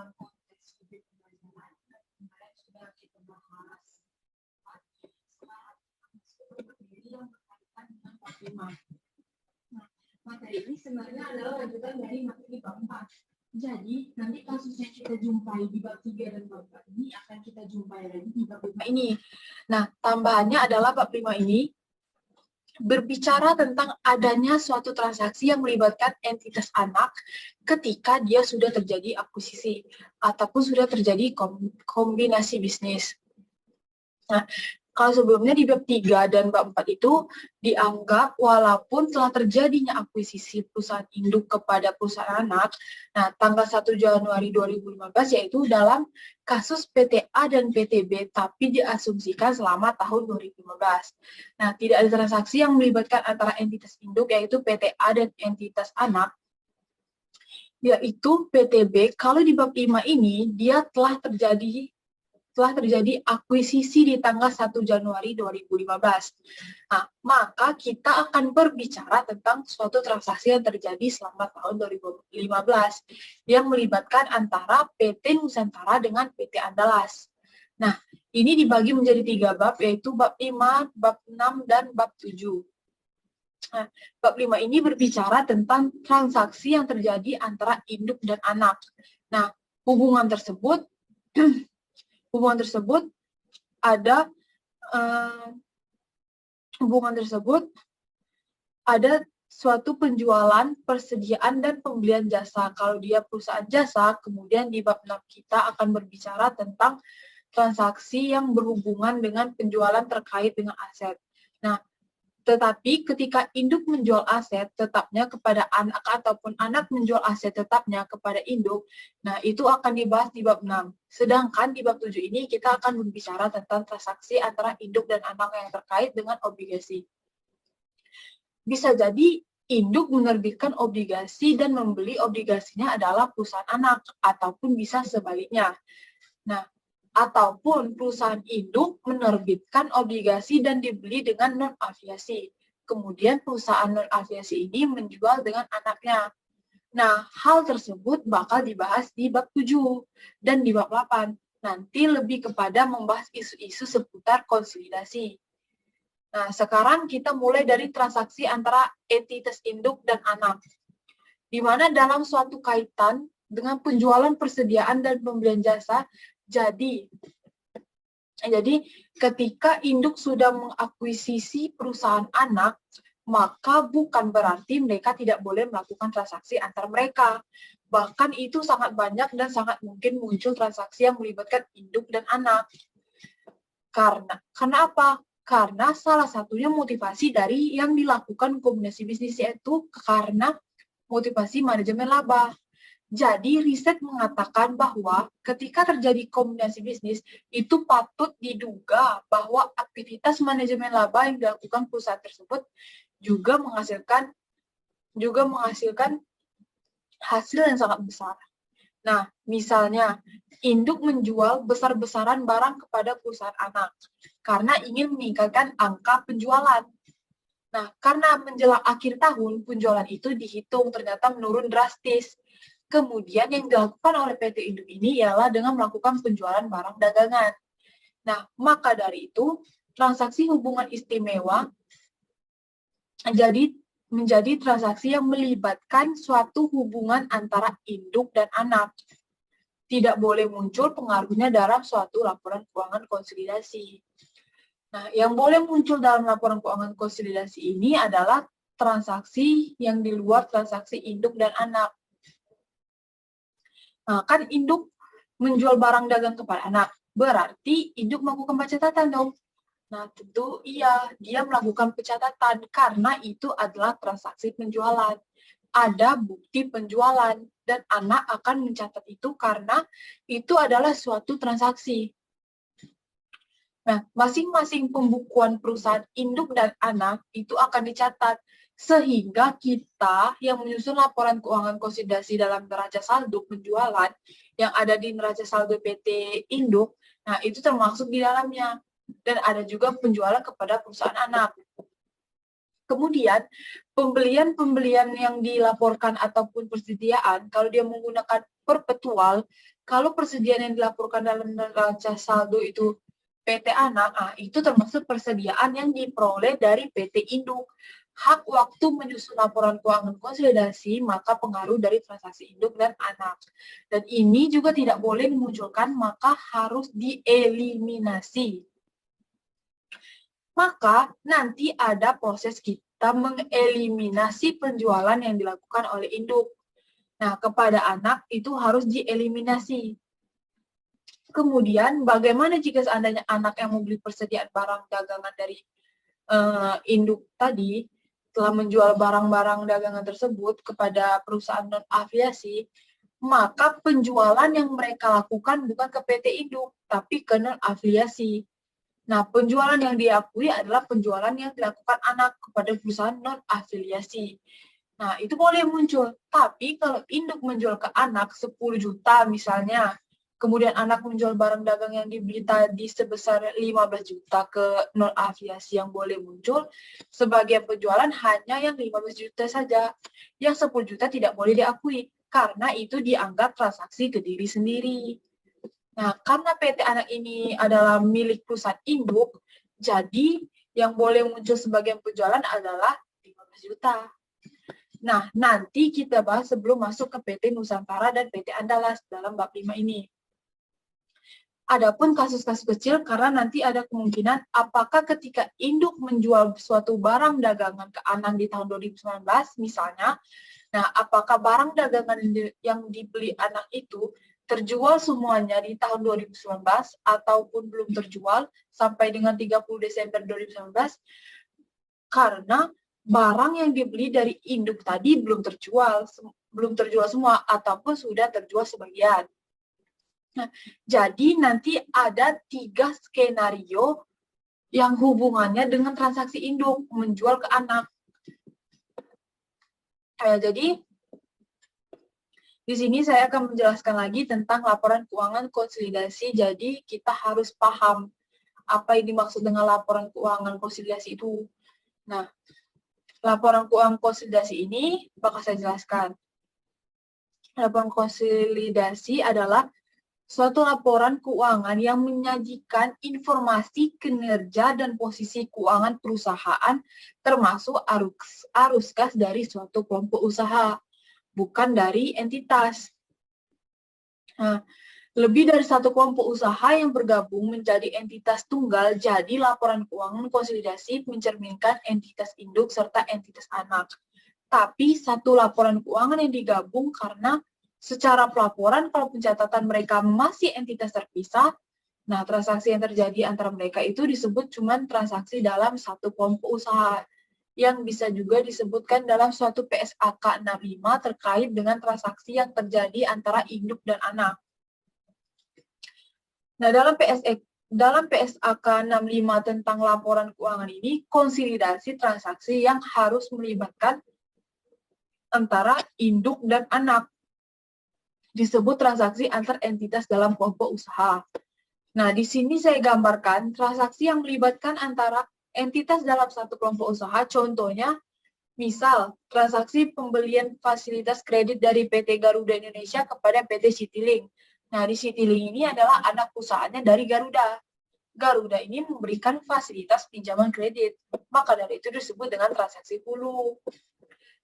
dalam konteks lebih pembelajaran kemarin sudah kita bahas materi yang berkaitan dengan bab 5. Nah, materi ini sebenarnya adalah lanjutan dari materi bab 4. Jadi, nanti kasus yang kita jumpai di bab 3 dan bab 4 ini akan kita jumpai lagi di bab 5 ini. Nah, tambahannya adalah bab 5 ini berbicara tentang adanya suatu transaksi yang melibatkan entitas anak ketika dia sudah terjadi akuisisi ataupun sudah terjadi kombinasi bisnis. Nah, kalau sebelumnya di bab 3 dan bab 4 itu dianggap walaupun telah terjadinya akuisisi perusahaan induk kepada perusahaan anak, nah tanggal 1 Januari 2015 yaitu dalam kasus PTA dan PTB, tapi diasumsikan selama tahun 2015. Nah, tidak ada transaksi yang melibatkan antara entitas induk yaitu PTA dan entitas anak, yaitu PTB. Kalau di bab 5 ini, dia telah terjadi akuisisi di tanggal 1 Januari 2015. Nah, maka kita akan berbicara tentang suatu transaksi yang terjadi selama tahun 2015 yang melibatkan antara PT Nusantara dengan PT Andalas. Nah, ini dibagi menjadi 3 bab, yaitu bab 5, bab 6, dan bab 7. Nah, bab 5 ini berbicara tentang transaksi yang terjadi antara induk dan anak. Nah, hubungan tersebut ada suatu penjualan, persediaan, dan pembelian jasa. Kalau dia perusahaan jasa, kemudian di bab 6 kita akan berbicara tentang transaksi yang berhubungan dengan penjualan terkait dengan aset. Nah, tetapi ketika induk menjual aset tetapnya kepada anak ataupun anak menjual aset tetapnya kepada induk, nah itu akan dibahas di bab 6. Sedangkan di bab 7 ini kita akan berbicara tentang transaksi antara induk dan anak yang terkait dengan obligasi. Bisa jadi induk menerbitkan obligasi dan membeli obligasinya adalah perusahaan anak, ataupun bisa sebaliknya. Nah, ataupun perusahaan induk menerbitkan obligasi dan dibeli dengan non-aviasi. Kemudian perusahaan non-aviasi ini menjual dengan anaknya. Nah, hal tersebut bakal dibahas di bab 7 dan di bab 8. Nanti lebih kepada membahas isu-isu seputar konsolidasi. Nah, sekarang kita mulai dari transaksi antara entitas induk dan anak. Di mana dalam suatu kaitan dengan penjualan persediaan dan pembelian jasa, jadi ketika induk sudah mengakuisisi perusahaan anak, maka bukan berarti mereka tidak boleh melakukan transaksi antar mereka. Bahkan itu sangat banyak dan sangat mungkin muncul transaksi yang melibatkan induk dan anak. Karena apa? Karena salah satunya motivasi dari yang dilakukan kombinasi bisnis itu karena motivasi manajemen laba. Jadi, riset mengatakan bahwa ketika terjadi kombinasi bisnis, itu patut diduga bahwa aktivitas manajemen laba yang dilakukan perusahaan tersebut juga menghasilkan hasil yang sangat besar. Nah, misalnya, induk menjual besar-besaran barang kepada perusahaan anak karena ingin meningkatkan angka penjualan. Nah, karena menjelang akhir tahun, penjualan itu dihitung ternyata menurun drastis. Kemudian yang dilakukan oleh PT Induk ini ialah dengan melakukan penjualan barang dagangan. Nah, maka dari itu, transaksi hubungan istimewa menjadi transaksi yang melibatkan suatu hubungan antara induk dan anak. Tidak boleh muncul pengaruhnya dalam suatu laporan keuangan konsolidasi. Nah, yang boleh muncul dalam laporan keuangan konsolidasi ini adalah transaksi yang di luar transaksi induk dan anak. Nah, kan induk menjual barang dagang kepada anak, berarti induk melakukan pencatatan dong. Nah, tentu iya, dia melakukan pencatatan karena itu adalah transaksi penjualan. Ada bukti penjualan, dan anak akan mencatat itu karena itu adalah suatu transaksi. Nah, masing-masing pembukuan perusahaan induk dan anak itu akan dicatat, sehingga kita yang menyusun laporan keuangan konsolidasi dalam neraca saldo penjualan yang ada di neraca saldo PT Induk, nah itu termasuk di dalamnya. Dan ada juga penjualan kepada perusahaan anak. Kemudian, pembelian-pembelian yang dilaporkan ataupun persediaan, kalau dia menggunakan perpetual, kalau persediaan yang dilaporkan dalam neraca saldo itu PT anak, itu termasuk persediaan yang diperoleh dari PT induk. Hak waktu menyusun laporan keuangan konsolidasi, maka pengaruh dari transaksi induk dan anak. Dan ini juga tidak boleh dimunculkan, maka harus dieliminasi. Maka nanti ada proses kita mengeliminasi penjualan yang dilakukan oleh induk. Nah, kepada anak itu harus dieliminasi. Kemudian, bagaimana jika seandainya anak yang membeli persediaan barang dagangan dari induk tadi, telah menjual barang-barang dagangan tersebut kepada perusahaan non-afiliasi, maka penjualan yang mereka lakukan bukan ke PT induk, tapi ke non-afiliasi. Nah, penjualan yang diakui adalah penjualan yang dilakukan anak kepada perusahaan non-afiliasi. Nah, itu boleh muncul. Tapi kalau induk menjual ke anak 10 juta misalnya, kemudian anak menjual barang dagang yang dibeli tadi sebesar 15 juta ke non-afiliasi, yang boleh muncul sebagai penjualan hanya yang 15 juta saja. Yang 10 juta tidak boleh diakui, karena itu dianggap transaksi ke diri sendiri. Nah, karena PT anak ini adalah milik perusahaan induk, jadi yang boleh muncul sebagai penjualan adalah 15 juta. Nah, nanti kita bahas sebelum masuk ke PT Nusantara dan PT Andalas dalam bab 5 ini. Adapun kasus-kasus kecil, karena nanti ada kemungkinan apakah ketika induk menjual suatu barang dagangan ke anak di tahun 2019 misalnya, nah apakah barang dagangan yang dibeli anak itu terjual semuanya di tahun 2019 ataupun belum terjual sampai dengan 30 Desember 2019, karena barang yang dibeli dari induk tadi belum terjual semua ataupun sudah terjual sebagian. Nah, jadi nanti ada 3 skenario yang hubungannya dengan transaksi induk menjual ke anak. Jadi di sini saya akan menjelaskan lagi tentang laporan keuangan konsolidasi. Jadi kita harus paham apa yang dimaksud dengan laporan keuangan konsolidasi itu. Nah, laporan keuangan konsolidasi ini bakal saya jelaskan. Laporan konsolidasi adalah suatu laporan keuangan yang menyajikan informasi kinerja dan posisi keuangan perusahaan termasuk arus kas dari suatu kelompok usaha, bukan dari entitas. Nah, lebih dari satu kelompok usaha yang bergabung menjadi entitas tunggal, jadi laporan keuangan konsolidasi mencerminkan entitas induk serta entitas anak. Tapi satu laporan keuangan yang digabung karena secara pelaporan kalau pencatatan mereka masih entitas terpisah, nah transaksi yang terjadi antara mereka itu disebut cuma transaksi dalam satu kelompok usaha, yang bisa juga disebutkan dalam suatu PSAK 65 terkait dengan transaksi yang terjadi antara induk dan anak. Nah, dalam PSAK 65 tentang laporan keuangan ini, konsolidasi transaksi yang harus melibatkan antara induk dan anak disebut transaksi antar entitas dalam kelompok usaha. Nah, di sini saya gambarkan transaksi yang melibatkan antara entitas dalam satu kelompok usaha. Contohnya, misal transaksi pembelian fasilitas kredit dari PT Garuda Indonesia kepada PT Citylink. Nah, di Citylink ini adalah anak perusahaannya dari Garuda. Garuda ini memberikan fasilitas pinjaman kredit. Maka dari itu disebut dengan transaksi hulu.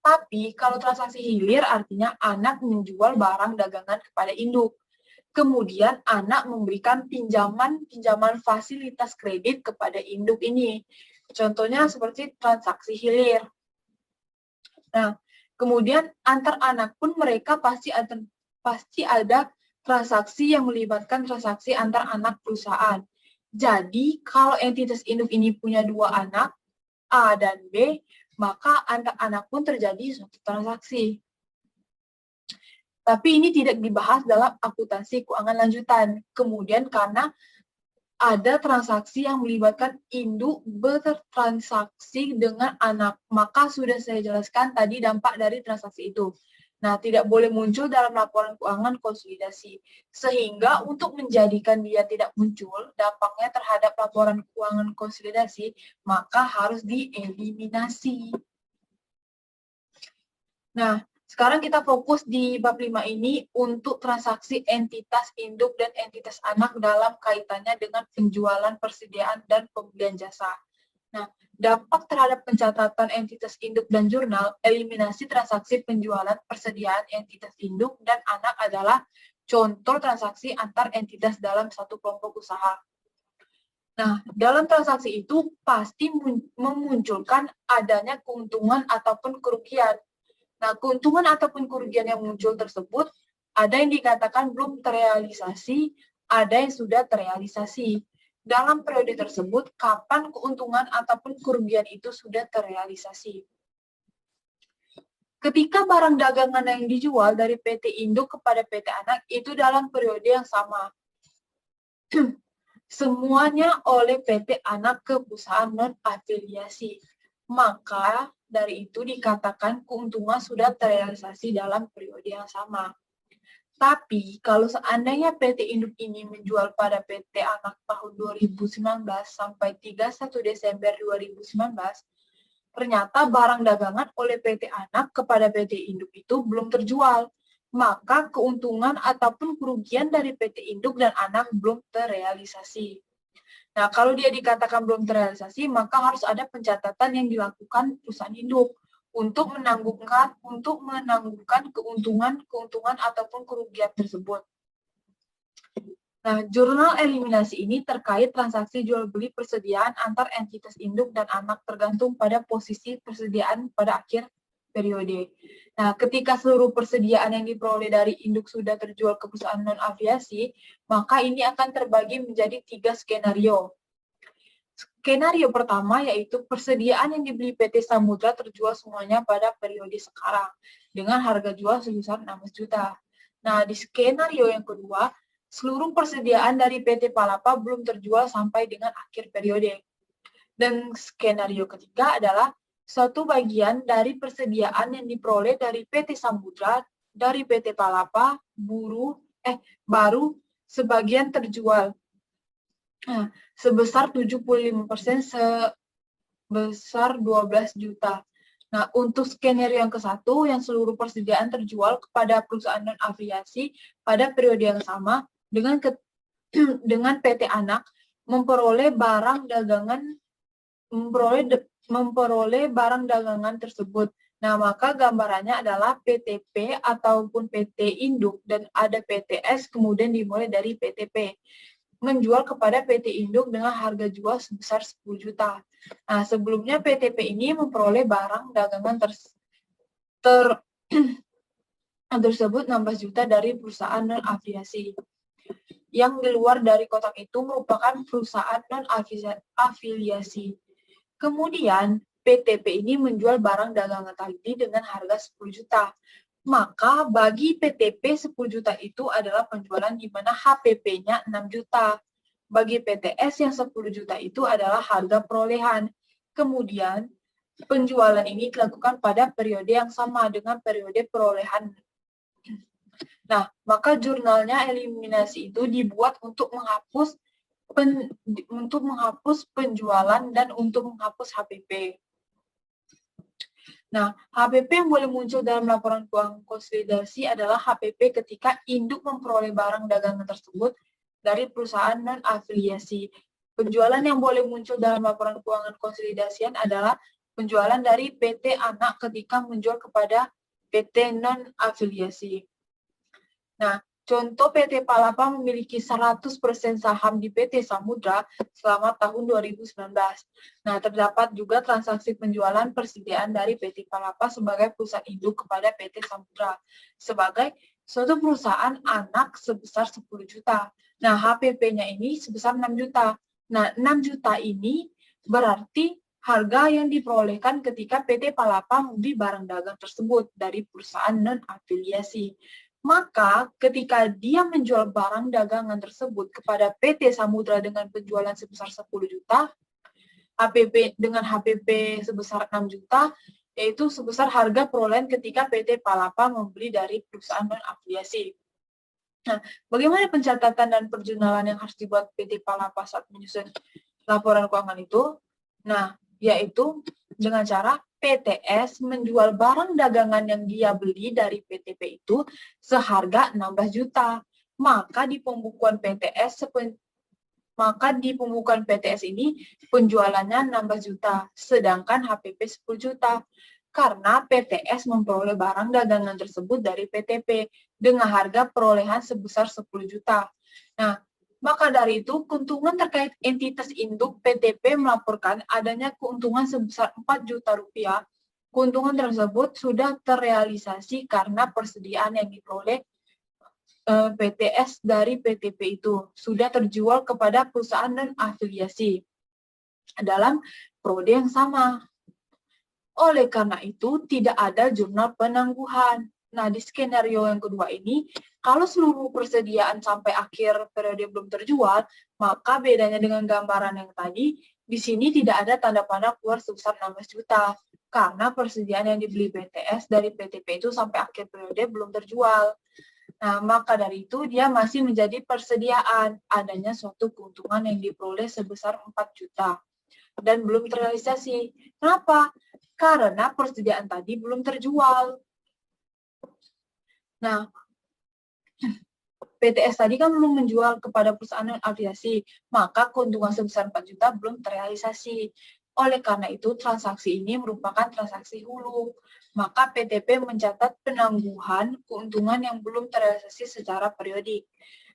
Tapi kalau transaksi hilir artinya anak menjual barang dagangan kepada induk. Kemudian anak memberikan pinjaman fasilitas kredit kepada induk ini. Contohnya seperti transaksi hilir. Nah, kemudian antar anak pun mereka pasti ada transaksi yang melibatkan transaksi antar anak perusahaan. Jadi kalau entitas induk ini punya 2 anak, A dan B, maka antar anak pun terjadi suatu transaksi. Tapi ini tidak dibahas dalam akuntansi keuangan lanjutan. Kemudian karena ada transaksi yang melibatkan induk bertransaksi dengan anak, maka sudah saya jelaskan tadi dampak dari transaksi itu. Nah, tidak boleh muncul dalam laporan keuangan konsolidasi. Sehingga untuk menjadikan dia tidak muncul, dampaknya terhadap laporan keuangan konsolidasi, maka harus dieliminasi. Nah, sekarang kita fokus di bab 5 ini untuk transaksi entitas induk dan entitas anak dalam kaitannya dengan penjualan, persediaan, dan pembelian jasa. Nah, dampak terhadap pencatatan entitas induk dan jurnal, eliminasi transaksi penjualan, persediaan entitas induk dan anak adalah contoh transaksi antar entitas dalam satu kelompok usaha. Nah, dalam transaksi itu pasti memunculkan adanya keuntungan ataupun kerugian. Nah, keuntungan ataupun kerugian yang muncul tersebut ada yang dikatakan belum terrealisasi, ada yang sudah terrealisasi. Dalam periode tersebut, kapan keuntungan ataupun kerugian itu sudah terrealisasi? Ketika barang dagangan yang dijual dari PT induk kepada PT anak itu dalam periode yang sama. Semuanya oleh PT anak ke perusahaan non-afiliasi. Maka dari itu dikatakan keuntungan sudah terrealisasi dalam periode yang sama. Tapi, kalau seandainya PT induk ini menjual pada PT anak tahun 2019 sampai 31 Desember 2019, ternyata barang dagangan oleh PT anak kepada PT induk itu belum terjual. Maka keuntungan ataupun kerugian dari PT induk dan anak belum terrealisasi. Nah, kalau dia dikatakan belum terrealisasi, maka harus ada pencatatan yang dilakukan perusahaan induk untuk menanggungkan keuntungan ataupun kerugian tersebut. Nah, jurnal eliminasi ini terkait transaksi jual beli persediaan antar entitas induk dan anak tergantung pada posisi persediaan pada akhir periode. Nah, ketika seluruh persediaan yang diperoleh dari induk sudah terjual ke perusahaan non-aviasi, maka ini akan terbagi menjadi 3 skenario. Skenario pertama yaitu persediaan yang dibeli PT Samudra terjual semuanya pada periode sekarang dengan harga jual sebesar 16 juta. Nah, di skenario yang kedua, seluruh persediaan dari PT Palapa belum terjual sampai dengan akhir periode. Dan skenario ketiga adalah suatu bagian dari persediaan yang diperoleh dari PT Samudra, dari PT Palapa, baru sebagian terjual. Nah, sebesar 75% sebesar 12 juta. Nah, untuk skenario yang ke-1, yang seluruh persediaan terjual kepada perusahaan non-aviasi pada periode yang sama dengan PT anak memperoleh barang dagangan tersebut. Nah, maka gambarannya adalah PTP ataupun PT induk dan ada PTS kemudian dimulai dari PTP. Menjual kepada PT induk dengan harga jual sebesar 10 juta. Nah, sebelumnya PTP ini memperoleh barang dagangan tersebut 16 juta dari perusahaan non-afiliasi. Yang di luar dari kotak itu merupakan perusahaan non-afiliasi. Kemudian, PTP ini menjual barang dagangan tadi dengan harga 10 juta. Maka bagi PTP 10 juta itu adalah penjualan di mana HPP-nya 6 juta. Bagi PTS yang 10 juta itu adalah harga perolehan. Kemudian penjualan ini dilakukan pada periode yang sama dengan periode perolehan. Nah, maka jurnalnya eliminasi itu dibuat untuk menghapus penjualan dan untuk menghapus HPP. Nah, HPP yang boleh muncul dalam laporan keuangan konsolidasi adalah HPP ketika induk memperoleh barang dagangan tersebut dari perusahaan non-afiliasi. Penjualan yang boleh muncul dalam laporan keuangan konsolidasian adalah penjualan dari PT anak ketika menjual kepada PT non-afiliasi. Nah, contoh PT Palapa memiliki 100% saham di PT Samudra selama tahun 2019. Nah, terdapat juga transaksi penjualan persediaan dari PT Palapa sebagai perusahaan induk kepada PT Samudra sebagai suatu perusahaan anak sebesar 10 juta. Nah, HPP-nya ini sebesar 6 juta. Nah, 6 juta ini berarti harga yang diperolehkan ketika PT Palapa membeli barang dagang tersebut dari perusahaan non-afiliasi. Maka ketika dia menjual barang dagangan tersebut kepada PT Samudra dengan penjualan sebesar 10 juta, dengan HPP sebesar 6 juta, yaitu sebesar harga perolehan ketika PT Palapa membeli dari perusahaan non-afiliasi. Nah, bagaimana pencatatan dan perjurnalan yang harus dibuat PT Palapa saat menyusun laporan keuangan itu? Nah, yaitu dengan cara PTS menjual barang dagangan yang dia beli dari PTP itu seharga 16 juta. Maka di pembukuan PTS ini penjualannya 16 juta, sedangkan HPP 10 juta. Karena PTS memperoleh barang dagangan tersebut dari PTP dengan harga perolehan sebesar 10 juta. Nah, maka dari itu, keuntungan terkait entitas induk PTP melaporkan adanya keuntungan sebesar 4 juta rupiah. Keuntungan tersebut sudah terrealisasi karena persediaan yang diperoleh PTS dari PTP itu sudah terjual kepada perusahaan dan afiliasi dalam periode yang sama. Oleh karena itu, tidak ada jurnal penangguhan. Nah, di skenario yang kedua ini, kalau seluruh persediaan sampai akhir periode belum terjual, maka bedanya dengan gambaran yang tadi, di sini tidak ada tanda panah keluar sebesar 16 juta. Karena persediaan yang dibeli PTS dari PTP itu sampai akhir periode belum terjual. Nah, maka dari itu dia masih menjadi persediaan adanya suatu keuntungan yang diperoleh sebesar 4 juta dan belum terrealisasi. Kenapa? Karena persediaan tadi belum terjual. Nah, PTS tadi kan belum menjual kepada perusahaan non-afiliasi, maka keuntungan sebesar 4 juta belum terrealisasi. Oleh karena itu, transaksi ini merupakan transaksi hulu. Maka PTP mencatat penangguhan keuntungan yang belum terrealisasi secara periodik.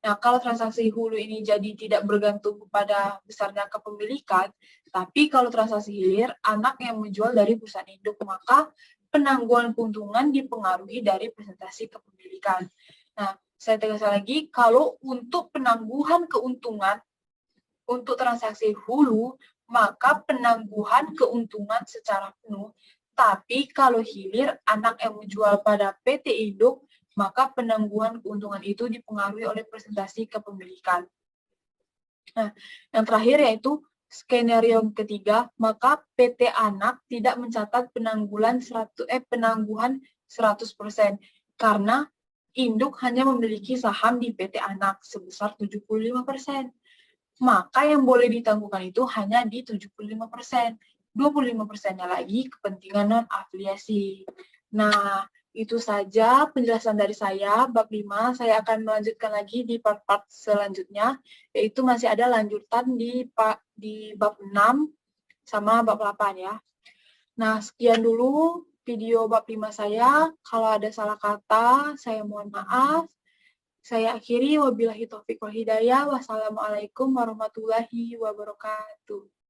Nah, kalau transaksi hulu ini jadi tidak bergantung kepada besarnya kepemilikan, tapi kalau transaksi hilir, anak yang menjual dari perusahaan induk, maka penangguhan keuntungan dipengaruhi dari presentasi kepemilikan. Nah, saya tegaskan lagi, kalau untuk penangguhan keuntungan untuk transaksi hulu, maka penangguhan keuntungan secara penuh. Tapi kalau hilir, anak yang menjual pada PT induk, maka penangguhan keuntungan itu dipengaruhi oleh presentasi kepemilikan. Nah, yang terakhir yaitu skenario ketiga, maka PT anak tidak mencatat penangguhan 100% karena induk hanya memiliki saham di PT anak sebesar 75%. Maka yang boleh ditangguhkan itu hanya di 75%. 25%-nya lagi kepentingan non-afiliasi. Nah, itu saja penjelasan dari saya, bab 5. Saya akan melanjutkan lagi di part-part selanjutnya, yaitu masih ada lanjutan di bab 6 sama bab 8 ya. Nah, sekian dulu video bab 5 saya. Kalau ada salah kata, saya mohon maaf. Saya akhiri, wabillahi taufiq wal hidayah. Wassalamualaikum warahmatullahi wabarakatuh.